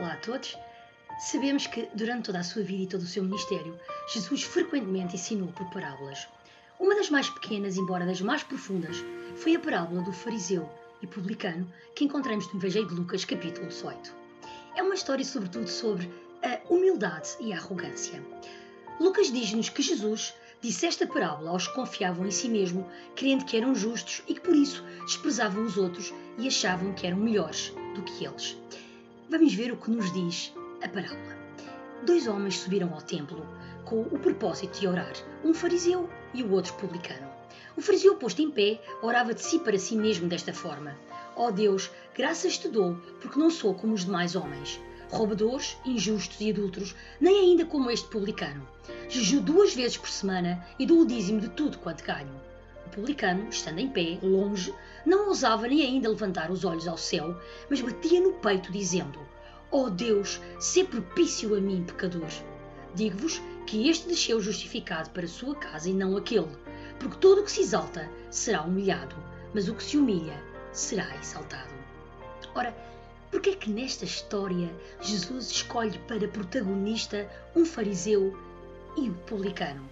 Olá a todos. Sabemos que durante toda a sua vida e todo o seu ministério, Jesus frequentemente ensinou por parábolas. Uma das mais pequenas, embora das mais profundas, foi a parábola do fariseu e publicano que encontramos no Evangelho de Lucas, capítulo 18. É uma história sobretudo sobre a humildade e a arrogância. Lucas diz-nos que Jesus disse esta parábola aos que confiavam em si mesmo, crendo que eram justos e que por isso desprezavam os outros e achavam que eram melhores do que eles. Vamos ver o que nos diz a parábola. 2 homens subiram ao templo com o propósito de orar, um fariseu e o outro publicano. O fariseu, posto em pé, orava de si para si mesmo desta forma: ó Deus, graças te dou, porque não sou como os demais homens, roubadores, injustos e adúlteros, nem ainda como este publicano. Jejuo 2 vezes por semana e dou o dízimo de tudo quanto ganho. O publicano, estando em pé, longe, não ousava nem ainda levantar os olhos ao céu, mas batia no peito, dizendo: ó Deus, sê propício a mim, pecador. Digo-vos que este desceu justificado para a sua casa e não aquele, porque todo o que se exalta será humilhado, mas o que se humilha será exaltado. Ora, por que é que nesta história Jesus escolhe para protagonista um fariseu e um publicano?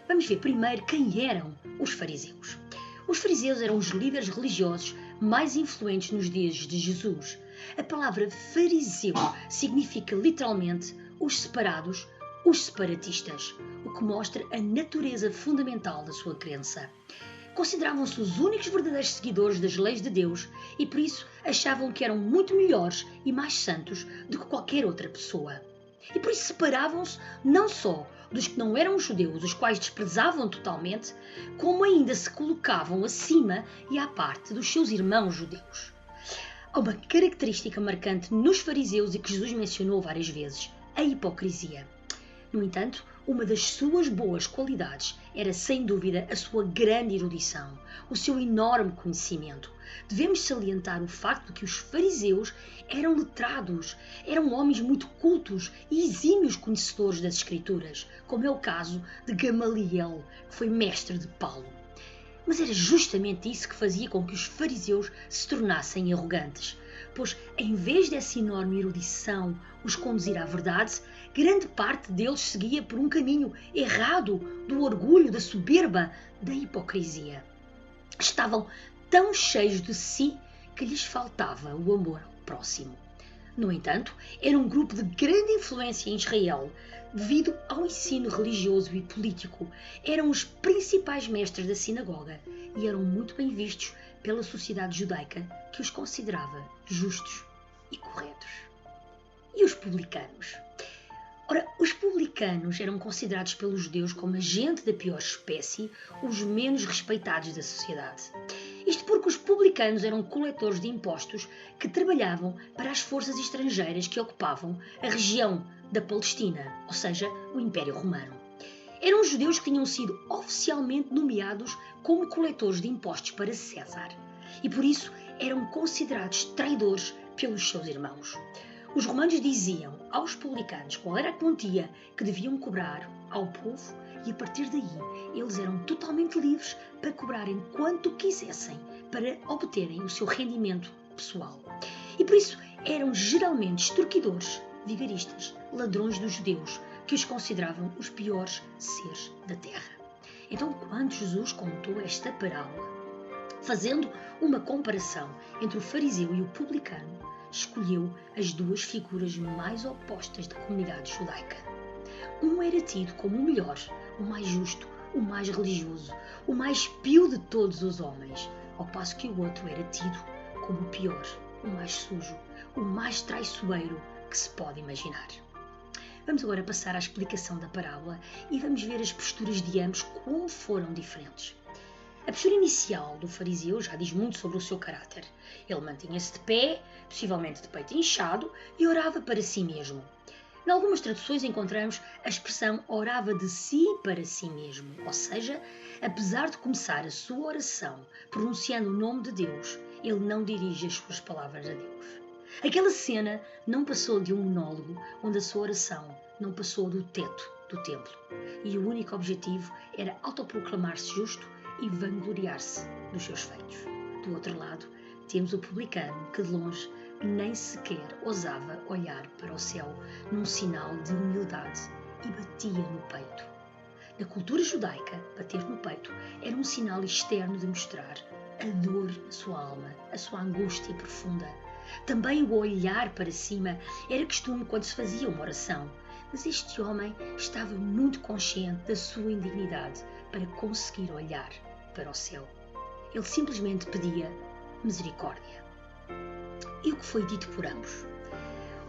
Vamos ver primeiro quem eram os fariseus. Os fariseus eram os líderes religiosos mais influentes nos dias de Jesus. A palavra fariseu significa literalmente os separados, os separatistas, o que mostra a natureza fundamental da sua crença. Consideravam-se os únicos verdadeiros seguidores das leis de Deus e por isso achavam que eram muito melhores e mais santos do que qualquer outra pessoa. E por isso separavam-se não só dos que não eram judeus, os quais desprezavam totalmente, como ainda se colocavam acima e à parte dos seus irmãos judeus. Há uma característica marcante nos fariseus e que Jesus mencionou várias vezes: a hipocrisia. No entanto, uma das suas boas qualidades era, sem dúvida, a sua grande erudição, o seu enorme conhecimento. Devemos salientar o facto de que os fariseus eram letrados, eram homens muito cultos e exímios conhecedores das Escrituras, como é o caso de Gamaliel, que foi mestre de Paulo. Mas era justamente isso que fazia com que os fariseus se tornassem arrogantes, pois, em vez dessa enorme erudição os conduzir à verdade, grande parte deles seguia por um caminho errado do orgulho, da soberba, da hipocrisia. Estavam tão cheios de si que lhes faltava o amor ao próximo. No entanto, era um grupo de grande influência em Israel, devido ao ensino religioso e político. Eram os principais mestres da sinagoga e eram muito bem vistos pela sociedade judaica, que os considerava justos e corretos. E os publicanos? Ora, os publicanos eram considerados pelos judeus como a gente da pior espécie, os menos respeitados da sociedade. Isto porque os publicanos eram coletores de impostos que trabalhavam para as forças estrangeiras que ocupavam a região da Palestina, ou seja, o Império Romano. Eram os judeus que tinham sido oficialmente nomeados como coletores de impostos para César e por isso eram considerados traidores pelos seus irmãos. Os romanos diziam aos publicanos qual era a quantia que deviam cobrar ao povo e a partir daí eles eram totalmente livres para cobrarem quanto quisessem para obterem o seu rendimento pessoal. E por isso eram geralmente extorquidores, vigaristas, ladrões dos judeus, que os consideravam os piores seres da terra. Então, quando Jesus contou esta parábola, fazendo uma comparação entre o fariseu e o publicano, escolheu as 2 figuras mais opostas da comunidade judaica. Um era tido como o melhor, o mais justo, o mais religioso, o mais pio de todos os homens, ao passo que o outro era tido como o pior, o mais sujo, o mais traiçoeiro que se pode imaginar. Vamos agora passar à explicação da parábola e vamos ver as posturas de ambos como foram diferentes. A postura inicial do fariseu já diz muito sobre o seu caráter. Ele mantinha-se de pé, possivelmente de peito inchado, e orava para si mesmo. Em algumas traduções encontramos a expressão orava de si para si mesmo, ou seja, apesar de começar a sua oração pronunciando o nome de Deus, ele não dirige as suas palavras a Deus. Aquela cena não passou de um monólogo onde a sua oração não passou do teto do templo e o único objetivo era autoproclamar-se justo e vangloriar-se dos seus feitos. Do outro lado, temos o publicano que de longe nem sequer ousava olhar para o céu num sinal de humildade e batia no peito. Na cultura judaica, bater no peito era um sinal externo de mostrar a dor na sua alma, a sua angústia profunda. Também o olhar para cima era costume quando se fazia uma oração, mas este homem estava muito consciente da sua indignidade para conseguir olhar para o céu. Ele simplesmente pedia misericórdia. E o que foi dito por ambos?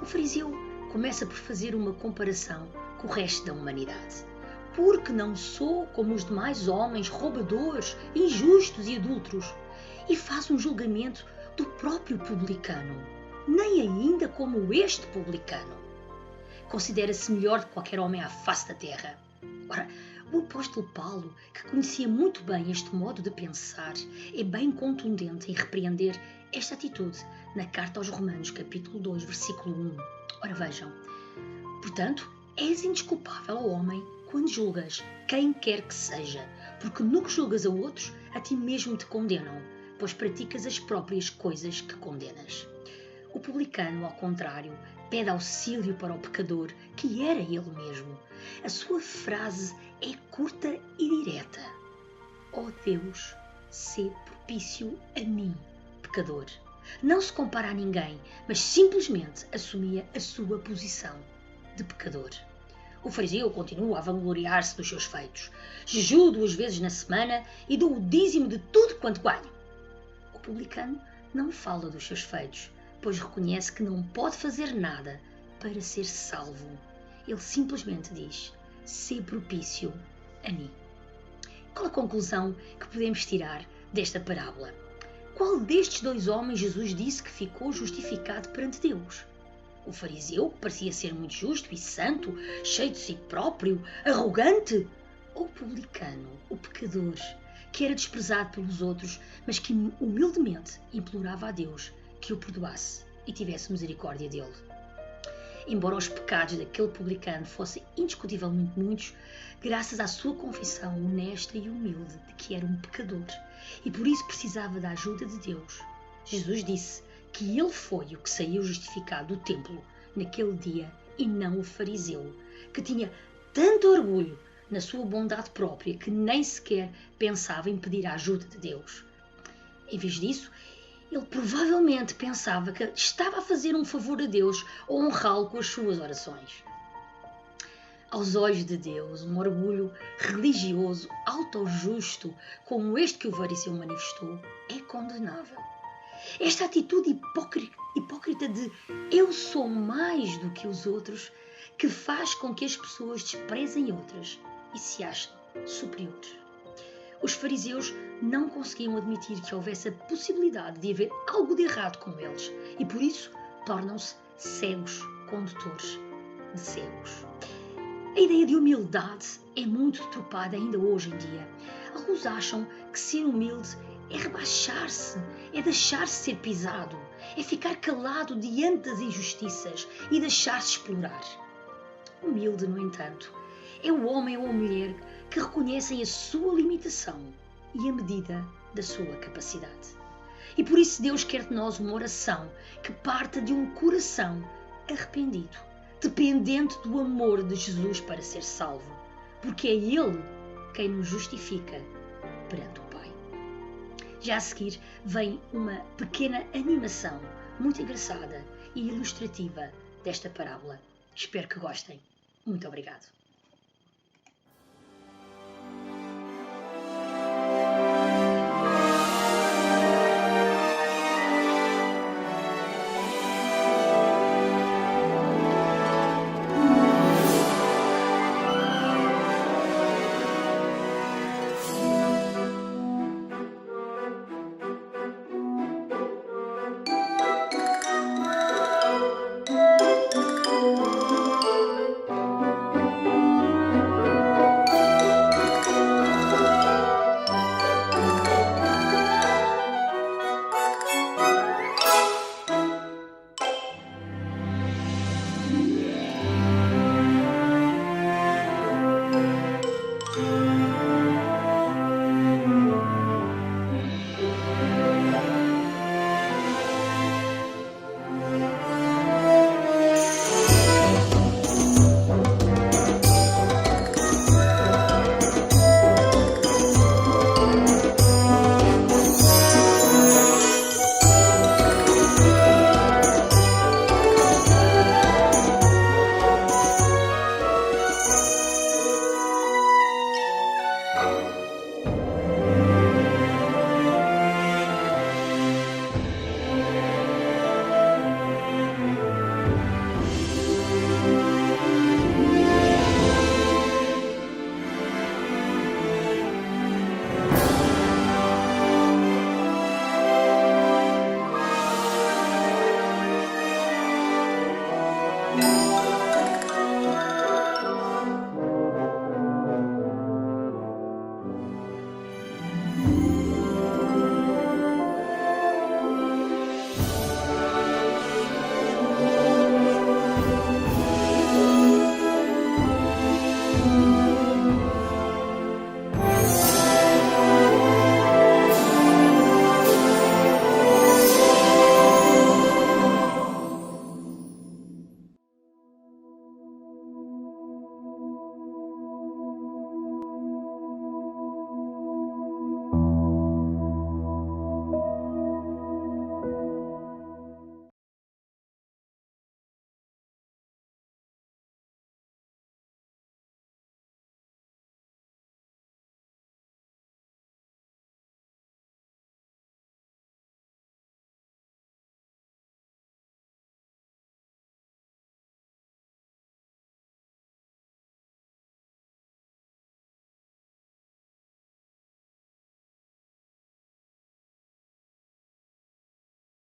O fariseu começa por fazer uma comparação com o resto da humanidade. Porque não sou como os demais homens roubadores, injustos e adúlteros, e faz um julgamento do próprio publicano, nem ainda como este publicano. Considera-se melhor de qualquer homem à face da terra. Ora, o apóstolo Paulo, que conhecia muito bem este modo de pensar, é bem contundente em repreender esta atitude na carta aos Romanos, capítulo 2, versículo 1. Ora vejam, portanto, és indesculpável ao homem quando julgas quem quer que seja, porque no que julgas a outros, a ti mesmo te condenam, pois praticas as próprias coisas que condenas. O publicano, ao contrário, pede auxílio para o pecador, que era ele mesmo. A sua frase é curta e direta. Ó Deus, sê propício a mim, pecador. Não se compara a ninguém, mas simplesmente assumia a sua posição de pecador. O fariseu continua a vangloriar-se dos seus feitos. Jejuo 2 vezes na semana e dou o dízimo de tudo quanto ganho. O publicano não fala dos seus feitos, pois reconhece que não pode fazer nada para ser salvo. Ele simplesmente diz, sê propício a mim. Qual a conclusão que podemos tirar desta parábola? Qual destes dois homens Jesus disse que ficou justificado perante Deus? O fariseu, que parecia ser muito justo e santo, cheio de si próprio, arrogante? Ou o publicano, o pecador, que era desprezado pelos outros, mas que humildemente implorava a Deus que o perdoasse e tivesse misericórdia dele? Embora os pecados daquele publicano fossem indiscutivelmente muitos, graças à sua confissão honesta e humilde de que era um pecador e por isso precisava da ajuda de Deus, Jesus disse que ele foi o que saiu justificado do templo naquele dia e não o fariseu, que tinha tanto orgulho na sua bondade própria que nem sequer pensava em pedir a ajuda de Deus. Em vez disso, ele provavelmente pensava que estava a fazer um favor a Deus ao honrá-lo com as suas orações. Aos olhos de Deus, um orgulho religioso, autojusto, como este que o fariseu manifestou, é condenável. Esta atitude hipócrita de eu sou mais do que os outros, que faz com que as pessoas desprezem outras e se achem superiores. Os fariseus não conseguiam admitir que houvesse a possibilidade de haver algo de errado com eles e por isso tornam-se cegos condutores de cegos. A ideia de humildade é muito deturpada ainda hoje em dia. Alguns acham que ser humilde é rebaixar-se, é deixar-se ser pisado, é ficar calado diante das injustiças e deixar-se explorar. Humilde, no entanto, é o homem ou a mulher que reconhecem a sua limitação e a medida da sua capacidade. E por isso Deus quer de nós uma oração que parta de um coração arrependido, dependente do amor de Jesus para ser salvo, porque é Ele quem nos justifica perante o Pai. Já a seguir vem uma pequena animação muito engraçada e ilustrativa desta parábola. Espero que gostem. Muito obrigado.